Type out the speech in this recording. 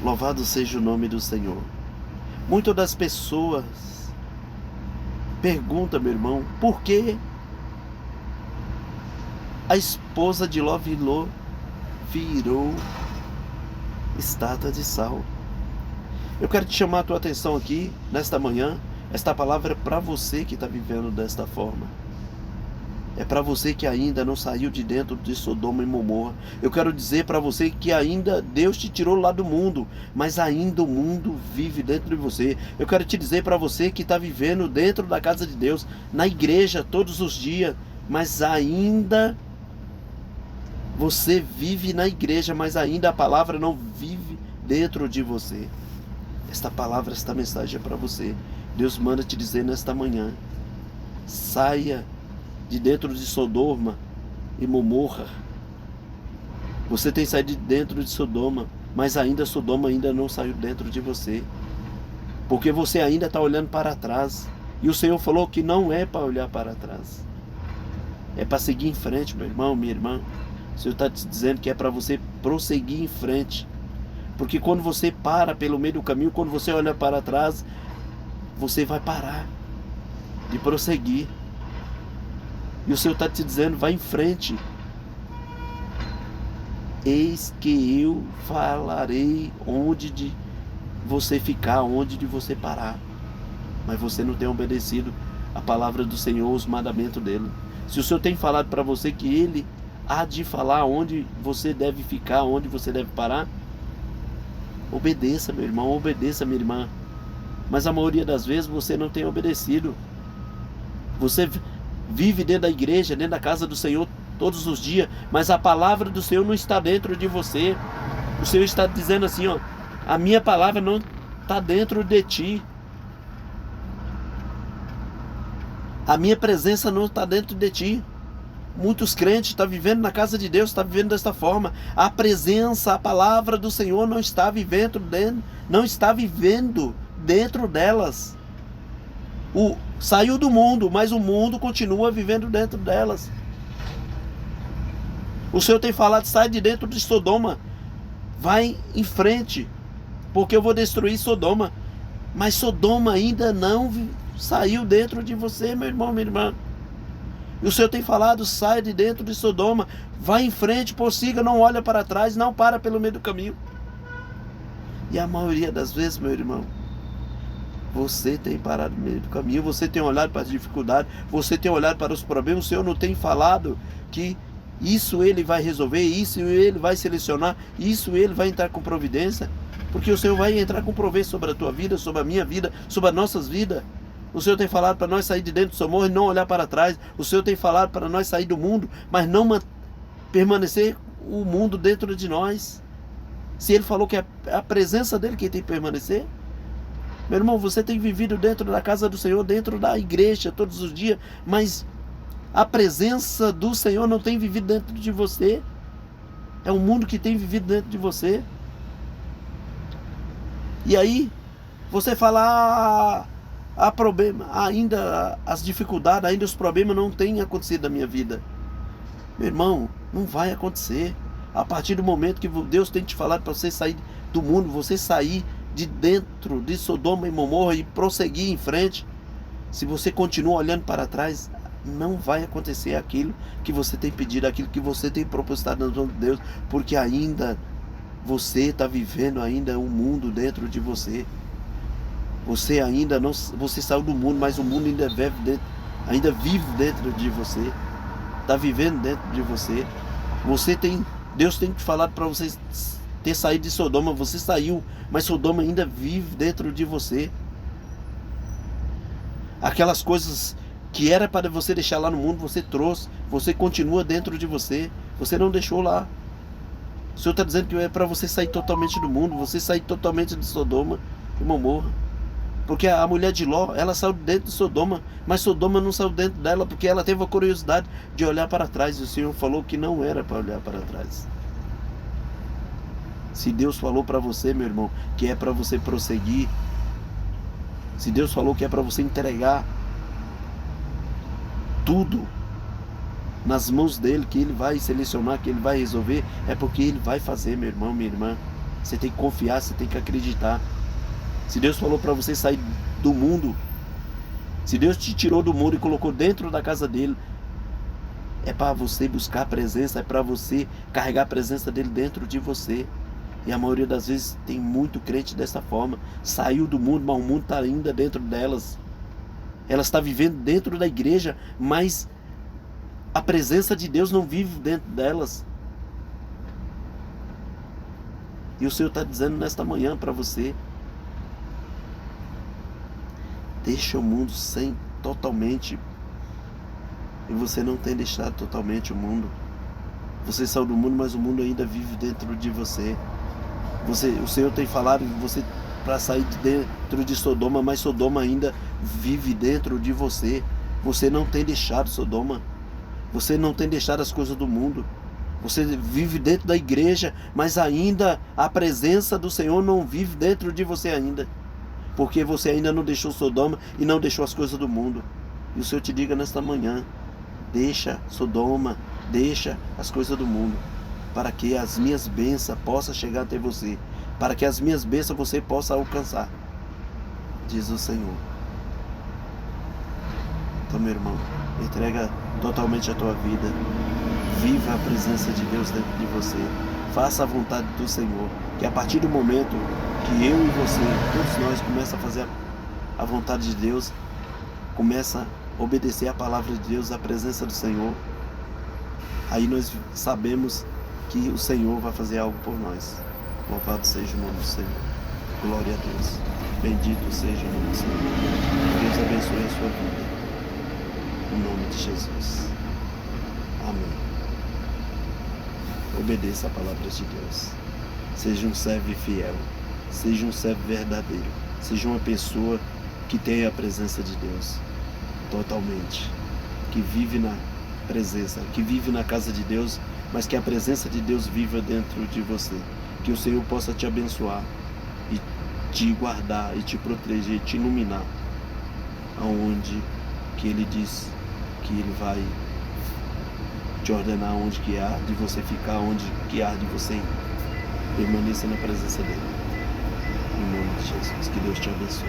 Louvado seja o nome do Senhor. Muitas das pessoas perguntam, meu irmão, por que a esposa de Ló virou estátua de sal? Eu quero te chamar a tua atenção aqui, nesta manhã. Esta palavra é para você que está vivendo desta forma. É para você que ainda não saiu de dentro de Sodoma e Gomorra. Eu quero dizer para você que ainda Deus te tirou lá do mundo, mas ainda o mundo vive dentro de você. Eu quero te dizer para você que está vivendo dentro da casa de Deus, na igreja todos os dias, mas ainda você vive na igreja, mas ainda a palavra não vive dentro de você. Esta palavra, esta mensagem é para você. Deus manda te dizer nesta manhã: saia de dentro de Sodoma e Gomorra. Você tem saído de dentro de Sodoma, mas ainda Sodoma ainda não saiu dentro de você, porque você ainda está olhando para trás. E o Senhor falou que não é para olhar para trás, é para seguir em frente, meu irmão, minha irmã. O Senhor está te dizendo que é para você prosseguir em frente, porque quando você para pelo meio do caminho, quando você olha para trás, você vai parar de prosseguir. E o Senhor está te dizendo: vai em frente. Eis que eu falarei onde de você ficar, onde de você parar. Mas você não tem obedecido a palavra do Senhor, os mandamentos dele. Se o Senhor tem falado para você que Ele há de falar onde você deve ficar, onde você deve parar, obedeça, meu irmão, obedeça, minha irmã. Mas a maioria das vezes você não tem obedecido. Você vive dentro da igreja, dentro da casa do Senhor todos os dias, mas a palavra do Senhor não está dentro de você. O Senhor está dizendo assim, ó: a minha palavra não está dentro de ti. A minha presença não está dentro de ti. Muitos crentes estão vivendo na casa de Deus, estão vivendo desta forma. A presença, a palavra do Senhor não está vivendo dentro delas. Saiu do mundo, mas o mundo continua vivendo dentro delas. O Senhor tem falado: sai de dentro de Sodoma, vai em frente, porque eu vou destruir Sodoma. Mas Sodoma ainda não saiu dentro de você, meu irmão, minha irmã. E o Senhor tem falado: sai de dentro de Sodoma, vai em frente, prossiga, não olha para trás, não para pelo meio do caminho. E a maioria das vezes, meu irmão, você tem parado no meio do caminho, você tem olhado para as dificuldades, você tem olhado para os problemas. O Senhor não tem falado que isso Ele vai resolver, isso Ele vai selecionar, isso Ele vai entrar com providência, porque o Senhor vai entrar com providência sobre a tua vida, sobre a minha vida, sobre as nossas vidas. O Senhor tem falado para nós sair de dentro do Sodoma e não olhar para trás. O Senhor tem falado para nós sair do mundo, mas não permanecer o mundo dentro de nós. Se Ele falou que é a presença dEle que tem que permanecer, meu irmão, você tem vivido dentro da casa do Senhor, dentro da igreja todos os dias, mas a presença do Senhor não tem vivido dentro de você. É o mundo que tem vivido dentro de você. E aí você fala: há problema, ainda as dificuldades, ainda os problemas não têm acontecido na minha vida. Meu irmão, não vai acontecer. A partir do momento que Deus tem te falado para você sair do mundo, você sair de dentro de Sodoma e Gomorra e prosseguir em frente, se você continua olhando para trás, não vai acontecer aquilo que você tem pedido, aquilo que você tem propositado no nome de Deus, porque ainda você está vivendo ainda um mundo dentro de você. Você ainda não, você saiu do mundo, mas o mundo ainda vive dentro de você, está vivendo dentro de você. Deus tem te falado para você ter saído de Sodoma, você saiu, mas Sodoma ainda vive dentro de você. Aquelas coisas que era para você deixar lá no mundo, você trouxe, você continua dentro de você, você não deixou lá. O Senhor está dizendo que é para você sair totalmente do mundo, você sair totalmente de Sodoma e Gomorra. Porque a mulher de Ló, ela saiu dentro de Sodoma, mas Sodoma não saiu dentro dela, porque ela teve a curiosidade de olhar para trás, e o Senhor falou que não era para olhar para trás. Se Deus falou para você, meu irmão, que é para você prosseguir, se Deus falou que é para você entregar tudo nas mãos dele, que ele vai selecionar, que ele vai resolver, é porque ele vai fazer, meu irmão, minha irmã. Você tem que confiar, você tem que acreditar. Se Deus falou para você sair do mundo, se Deus te tirou do mundo e colocou dentro da casa dele, é para você buscar a presença, é para você carregar a presença dele dentro de você. E a maioria das vezes tem muito crente dessa forma. Saiu do mundo, mas o mundo está ainda dentro delas. Elas estão vivendo dentro da igreja, mas a presença de Deus não vive dentro delas. E o Senhor está dizendo nesta manhã para você: deixa o mundo sem totalmente. E você não tem deixado totalmente o mundo. Você saiu do mundo, mas o mundo ainda vive dentro de você. O Senhor tem falado você para sair de dentro de Sodoma, mas Sodoma ainda vive dentro de você. Você não tem deixado Sodoma. Você não tem deixado as coisas do mundo. Você vive dentro da igreja, mas ainda a presença do Senhor não vive dentro de você ainda. Porque você ainda não deixou Sodoma e não deixou as coisas do mundo. E o Senhor te diga nesta manhã: deixa Sodoma, deixa as coisas do mundo, para que as minhas bênçãos possam chegar até você, para que as minhas bênçãos você possa alcançar, diz o Senhor. Então, meu irmão, entrega totalmente a tua vida, viva a presença de Deus dentro de você, faça a vontade do Senhor, que a partir do momento que eu e você, todos nós, começamos a fazer a vontade de Deus, começa a obedecer a palavra de Deus, a presença do Senhor, aí nós sabemos que o Senhor vai fazer algo por nós. Louvado seja o nome do Senhor. Glória a Deus. Bendito seja o nome do Senhor. Deus abençoe a sua vida. Em nome de Jesus. Amém. Obedeça a palavra de Deus. Seja um servo fiel. Seja um servo verdadeiro. Seja uma pessoa que tenha a presença de Deus totalmente. Que vive na presença, que vive na casa de Deus, mas que a presença de Deus viva dentro de você. Que o Senhor possa te abençoar e te guardar e te proteger, te iluminar aonde que Ele diz que Ele vai te ordenar, onde que há de você ficar, onde que há de você ir. Permaneça na presença dEle. Em nome de Jesus. Que Deus te abençoe.